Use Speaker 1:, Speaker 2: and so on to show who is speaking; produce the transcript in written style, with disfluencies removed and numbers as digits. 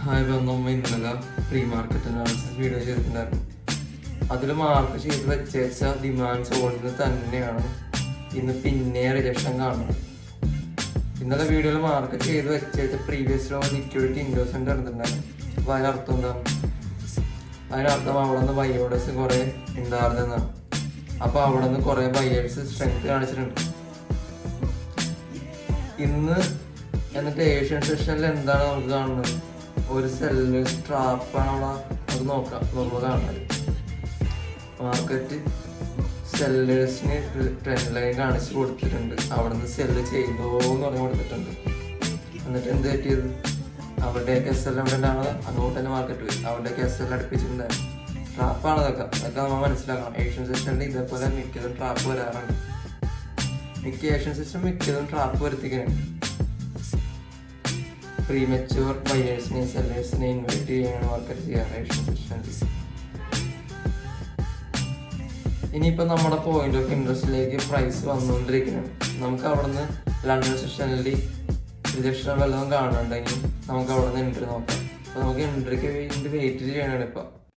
Speaker 1: Hi നമ്മൾ ഇന്നലെ free മാർക്കറ്റിനാണ് video ചെയ്തിട്ടുണ്ടായിരുന്നു. അതിൽ മാർക്ക് ചെയ്ത് വെച്ച ഡിമാൻഡ് സോണിന് തന്നെയാണ് ഇന്ന് പിന്നെ റിജക്ഷൻ കാണുന്നത്. ഇന്നലെ വീഡിയോയിൽ മാർക്ക് ചെയ്ത് വെച്ച പ്രീവിയസ് ലോ ലിക്വിഡിറ്റി ഇൻഡോസ് നടന്നിട്ടുണ്ടായിരുന്നു. അപ്പോൾ അതിനർത്ഥം എന്താണ്? അതിനർത്ഥം അവിടെ നിന്ന് ബൈയോഡേഴ്സ് കുറേ ഉണ്ടായിരുന്നെന്നാണ്. അപ്പോൾ അവിടെ നിന്ന് കുറേ ബയേഴ്സ് സ്ട്രെങ്ത് കാണിച്ചിട്ടുണ്ട്. ഇന്ന് എന്നിട്ട് ഏഷ്യൻ സെഷനിൽ എന്താണ് നമുക്ക് കാണുന്നത്? ഒരു സെല്ലേഴ്സ് ട്രാപ്പാണ് അവിടെ നമുക്ക് നോക്കുമ്പോൾ കാണുന്നത്. മാർക്കറ്റ് സെല്ലേഴ്സിന് ട്രെൻഡ് ലൈൻ കാണിച്ച് കൊടുത്തിട്ടുണ്ട്. അവിടെ നിന്ന് സെല്ല് ചെയ്തോ എന്ന് പറഞ്ഞ് കൊടുത്തിട്ടുണ്ട്. എന്നിട്ട് എന്ത് പറ്റിയത്? അവരുടെയൊക്കെ എസ് എൽ അവിടെ ഉണ്ടാവുന്നത് അങ്ങോട്ട് തന്നെ മാർക്കറ്റ് പോയി. അവരുടെയൊക്കെ എസ് എൽ അടുപ്പിച്ചിട്ടുണ്ടായിരുന്നു. ട്രാപ്പാണ് അതൊക്കെ നമ്മൾ മനസ്സിലാക്കണം. ഏഷ്യൻ സിസ്റ്റമിൽ ഇതേപോലെ മിക്കതും ട്രാപ്പ് വരാറുണ്ട്. ഏഷ്യൻ സിസ്റ്റം മിക്കതും ട്രാപ്പ് വരുത്തിക്കാനാണ്. പ്രീമെച്യൂർ ബയേഴ്സിനെയും സെല്ലേഴ്സിനെയും ഇൻവൈറ്റ് ചെയ്യാണ് മാർക്കറ്റ് ചെയ്യാറ് ഏഷ്യൻ സിസ്റ്റമിൽ. ഇനിയിപ്പോൾ നമ്മുടെ പോയിന്റ് ഓഫ് ഇൻട്രസ്റ്റിലേക്ക് പ്രൈസ് വന്നുകൊണ്ടിരിക്കുകയാണ്. നമുക്ക് അവിടെ നിന്ന് ലണ്ടൻ സെഷനിൽ റിജക്ഷൻ വല്ലതും കാണുന്നുണ്ടെങ്കിൽ നമുക്ക് അവിടെ നിന്ന് എൻട്രി നോക്കാം. അപ്പോൾ നമുക്ക് എൻട്രിക്ക് വേണ്ടി വെയിറ്റ് ചെയ്യണം. ഇപ്പം